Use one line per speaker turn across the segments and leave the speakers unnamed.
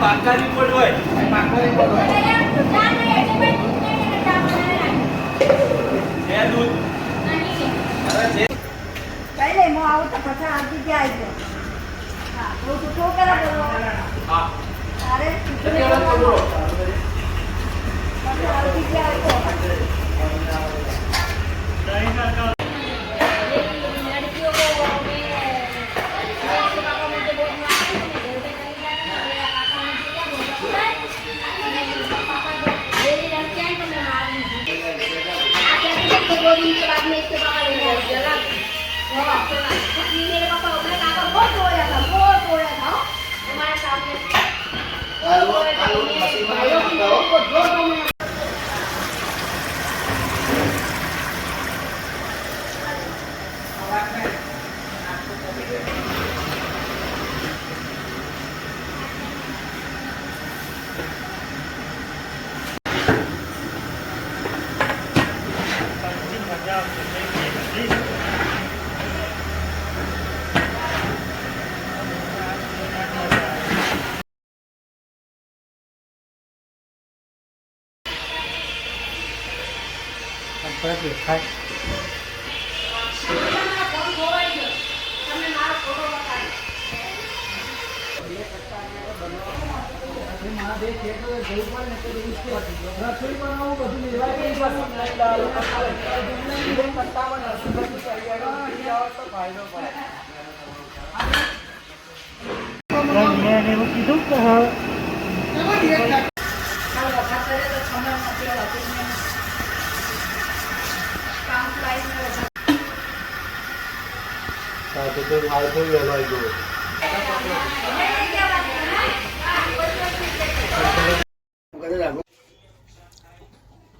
પાકા રિપોર્ટ હોય બે દૂધ
पहले मैं आओ तो पता आती क्या है हां तो करा बोलो हां अरे कितने बोलो पता आती क्या है नहीं ना लड़कियों को में पापा मुझे बोलना पापा मेरी लड़कियां तो मैं मार दूंगी आप कैसे तो गोली के बाद में इसके पापा ले जला मेरे पापा अपने काका बहुत रोया था हमारे सामने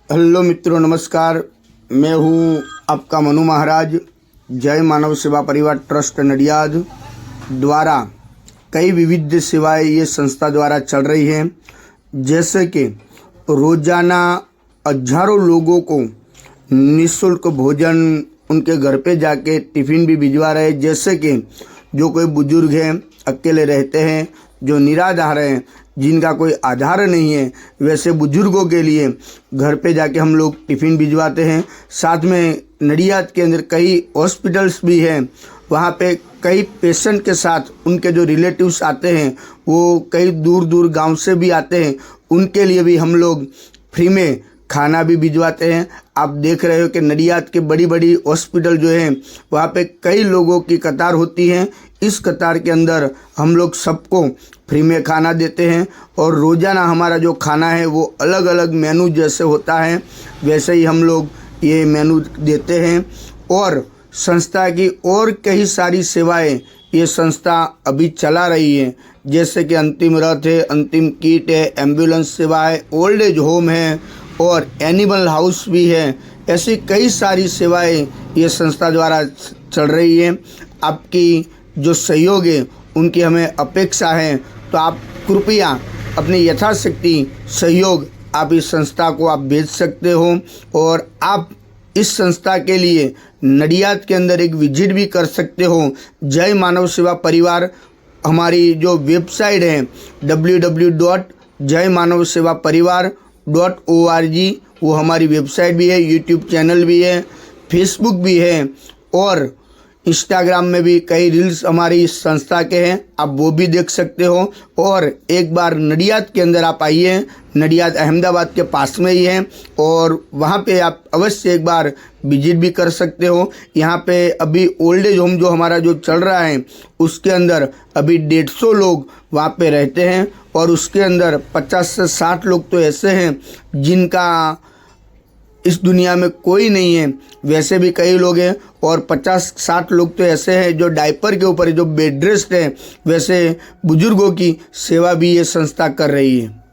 हेलो मित्रों, नमस्कार। मैं हूं आपका मनु महाराज। जय मानव सेवा परिवार ट्रस्ट नडियाद द्वारा कई विविध सेवाएं ये संस्था द्वारा चल रही हैं, जैसे कि रोजाना हजारों लोगों को निःशुल्क भोजन उनके घर पे जाके टिफ़िन भी भिजवा रहे हैं। जैसे कि जो कोई बुजुर्ग हैं, अकेले रहते हैं, जो निराधार हैं, जिनका कोई आधार नहीं है, वैसे बुजुर्गों के लिए घर पे जाके हम लोग टिफ़िन भिजवाते हैं। साथ में नडियाद के अंदर कई हॉस्पिटल्स भी हैं, वहाँ पे कई पेशेंट के साथ उनके जो रिलेटिव्स आते हैं, वो कई दूर दूर गांव से भी आते हैं, उनके लिए भी हम लोग फ्री में खाना भी भिजवाते हैं। आप देख रहे हो कि नडियाद के बड़ी बड़ी हॉस्पिटल जो हैं, वहाँ पे कई लोगों की कतार होती है। इस कतार के अंदर हम लोग सबको फ्री में खाना देते हैं और रोज़ाना हमारा जो खाना है वो अलग अलग मेनू जैसे होता है वैसे ही हम लोग ये मेनू देते हैं। और संस्था की और कई सारी सेवाएं ये संस्था अभी चला रही है, जैसे कि अंतिम रथ है, अंतिम किट है, एम्बुलेंस सेवा है, ओल्ड एज होम है और एनिमल हाउस भी है। ऐसी कई सारी सेवाएं ये संस्था द्वारा चल रही है। आपकी जो सहयोग है उनकी हमें अपेक्षा है, तो आप कृपया अपनी यथाशक्ति सहयोग आप इस संस्था को आप भेज सकते हो और आप इस संस्था के लिए नडियाद के अंदर एक विजिट भी कर सकते हो। जय मानव सेवा परिवार हमारी जो वेबसाइट है www.jaymanavsevaparivar.org, वो हमारी वेबसाइट भी है, यूट्यूब चैनल भी है, फेसबुक भी है और इंस्टाग्राम में भी कई रील्स हमारी इस संस्था के हैं, आप वो भी देख सकते हो। और एक बार नडियाद के अंदर आप आइए, नडियाद अहमदाबाद के पास में ही है और वहाँ पे आप अवश्य एक बार विजिट भी कर सकते हो। यहाँ पे अभी ओल्ड एज होम जो हमारा जो चल रहा है उसके अंदर अभी 150 लोग वहाँ पे रहते हैं और उसके अंदर 50 से 60 लोग तो ऐसे हैं जिनका इस दुनिया में कोई नहीं है, वैसे भी कई लोग हैं और 50-60 लोग तो ऐसे हैं जो डायपर के ऊपर जो बेड रेस्ट है, वैसे बुजुर्गों की सेवा भी ये संस्था कर रही है।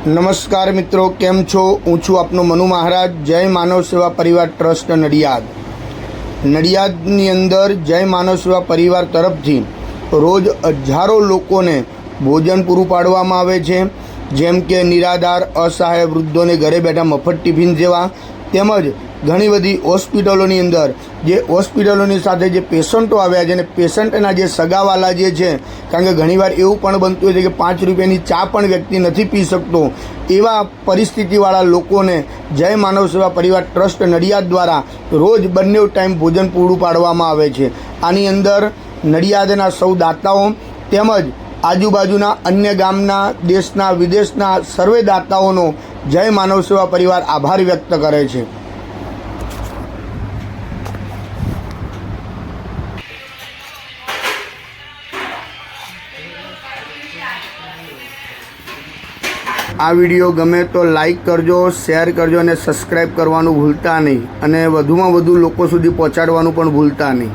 નમસ્કાર મિત્રો, કેમ છો? હું છું આપનો મનુ મહારાજ, જય માનવ સેવા પરિવાર ટ્રસ્ટ નડિયાદ. નડિયાદની અંદર જય માનવ સેવા પરિવાર તરફથી રોજ હજારો લોકોને ભોજન પૂરું પાડવામાં આવે છે, જેમ કે નિરાધાર, અસહાય વૃદ્ધોને ઘરે બેઠા મફત ટિફિન જેવા, તેમજ ઘણી બધી હોસ્પિટલોની અંદર જે હોસ્પિટલોની સાથે જે પેશન્ટો આવ્યા છે અને પેશન્ટના જે સગાવાલા જે છે, કારણ કે ઘણીવાર એવું પણ બનતું હોય છે કે 5 રૂપિયાની ચા પણ વ્યક્તિ નથી પી શકતો, એવા પરિસ્થિતિવાળા લોકોને જય માનવ સેવા પરિવાર ટ્રસ્ટ નડિયાદ દ્વારા રોજ બંને ટાઈમ ભોજન પૂરું પાડવામાં આવે છે. આની અંદર નડિયાદના સૌ દાતાઓ તેમજ આજુબાજુના અન્ય ગામના, દેશના, વિદેશના સર્વે દાતાઓનો જય માનવ સેવા પરિવાર આભાર વ્યક્ત કરે છે. આ વિડીયો ગમે તો લાઈક કરજો, શેર કરજો અને સબસ્ક્રાઈબ કરવાનું ભૂલતા નહીં, અને વધુમાં વધુ લોકો સુધી પહોંચાડવાનું પણ ભૂલતા નહીં.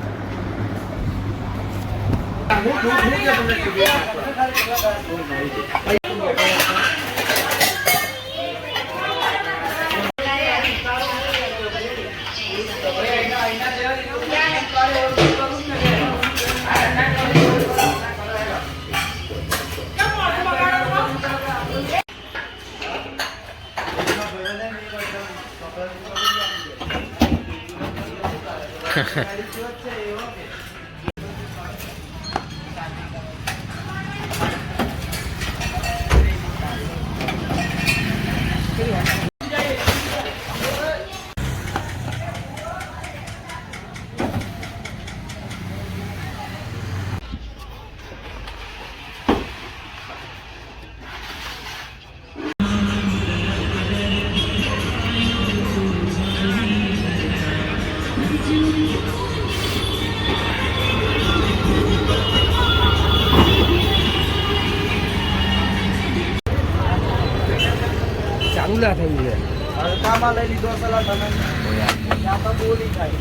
ચાલુ ના થયું છે.
હલકામાં લઈ લીધો સલાહ તમે. ત્યાં તો બોલી થાય.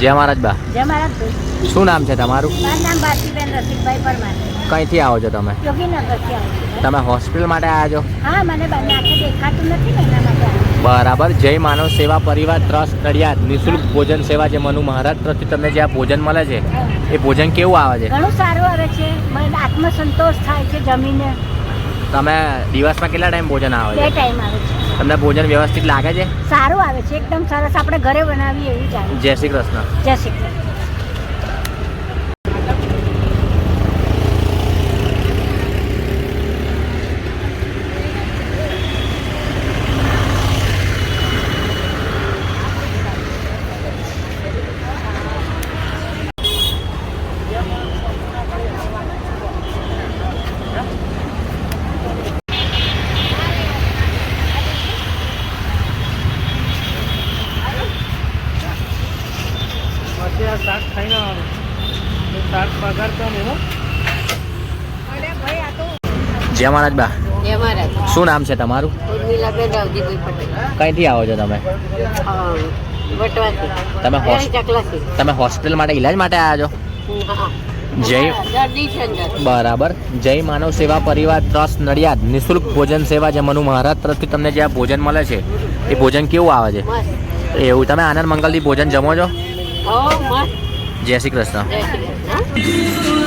જય મહારાજ બા.
જય મહારાજ.
શું નામ છે તમારું?
મારું નામ ભારતીબેન રસિકભાઈ પરમાર.
કઈથી આવો છો તમે?
યોગીનગરથી આવું છું.
તમે હોસ્પિટલ માટે આવ્યા છો?
હા, મને બંને આંખે દેખાતું નથી ને એના માટે આવી.
બરાબર. જય માનવ સેવા પરિવાર ટ્રસ્ટ નડિયાદ નિઃશુલ્ક ભોજન સેવા જે મનુ મહારાજ તરફથી તમને જે આ ભોજન મળે છે, એ ભોજન કેવું આવે છે?
ઘણું સારું આવે છે, મને આત્મસંતોષ થાય છે જમીને.
તમે દિવસમાં કેટલા ટાઈમ ભોજન આવે
2
છે?
ટાઈમ આવે છે.
તમને ભોજન વ્યવસ્થિત લાગે છે?
સારું આવે છે, એકદમ સરસ. આપણે ઘરે બનાવીએ એવું જ આવે.
જય શ્રી કૃષ્ણ.
જય શ્રી કૃષ્ણ.
શાક ખાઈને આવવાનું. શાક પગાર તો નહીં હો.
અરે ભાઈ આ તો
જય મહારાજ બા,
જય મહારાજ.
શું નામ છે તમારું?
ઉર્મિલાબેન રાવજીભાઈ પટેલ.
કઈથી આવો છો તમે?
વટવાથી.
તમે
ચકલાથી.
તમે હોસ્પિટલ માટે ઈલાજ માટે આવ્યા છો?
હા.
જય
દર્દી છે અંદર.
બરાબર. જય માનવ સેવા પરિવાર ટ્રસ્ટ નડિયાદ નિઃશુલ્ક ભોજન સેવા જે મનુ મહારાજ તરફથી તમને જે આ ભોજન મળે છે એ ભોજન કેવું આવે છે?
મસ્ત.
એવું તમે આનંદ મંગલથી ભોજન જમો છો?
ઓ મસ્ત.
જય શ્રી કૃષ્ણ.
જય શ્રી કૃષ્ણ.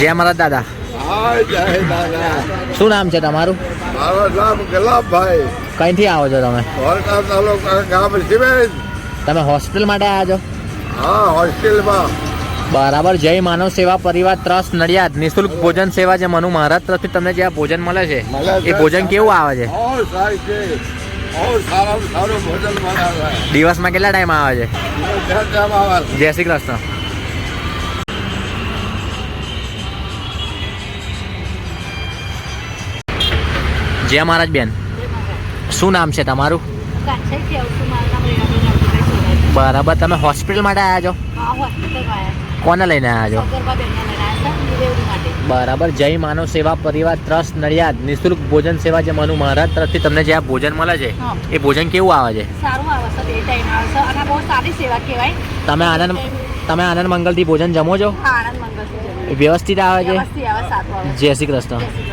જય મહારાજ દાદા,
હા જય દાદા.
શું નામ છે તમારું?
મારું નામ ગુલાબભાઈ.
કઈથી આવો છો તમે?
વડોદરા તાલુકા ગામ સિમેન્ટ.
તમે હોસ્પિટલ માટે આવ્યા છો?
હા હોસ્ટેલમાં.
બરાબર. જય માનવ સેવા પરિવાર ટ્રસ્ટ નડિયાદ નિઃશુલ્ક ભોજન સેવા જે મનુ મહારાજ તરફથી તમને જે આ ભોજન મળે છે એ ભોજન કેવું આવે છે?
બહુ સારી છે. બહુ સારામાં સારું ભોજન બનાવે.
દિવસમાં કેટલા ટાઈમ આવે છે? જય શ્રી કૃષ્ણ. જય મહારાજ બેન, શું નામ છે તમારું?
કાંઠેથી આવું છું. મારું નામ રેણાબેન રાવજીભાઈ સોલંકી.
બરાબર. તમે હોસ્પિટલ માટે આવ્યા છો?
હા, હોસ્પિટલમાં આવ્યા.
કોને લઈને આવ્યા છો?
સગર્ભા બેનને લઈને આવ્યા હતા ડિલિવરી માટે.
બરાબર. જય માનવ સેવા પરિવાર ટ્રસ્ટ નડિયાદ નિઃશુલ્ક ભોજન સેવા જે મનુ મહારાજ તરફથી તમને જે આ ભોજન મળે છે
હા.
એ ભોજન કેવું આવે છે?
સારું આવે છે. બે ટાઈમ આવે છે અને બહુ સારી સેવા કહેવાય.
તમે આનંદ મંગલથી ભોજન જમો છો?
હા, આનંદ મંગલથી જમીએ.
વ્યવસ્થિત આવે છે?
વ્યવસ્થિત આવે, સારું આવે.
જય શ્રી કૃષ્ણ.
જય શ્રી કૃષ્ણ.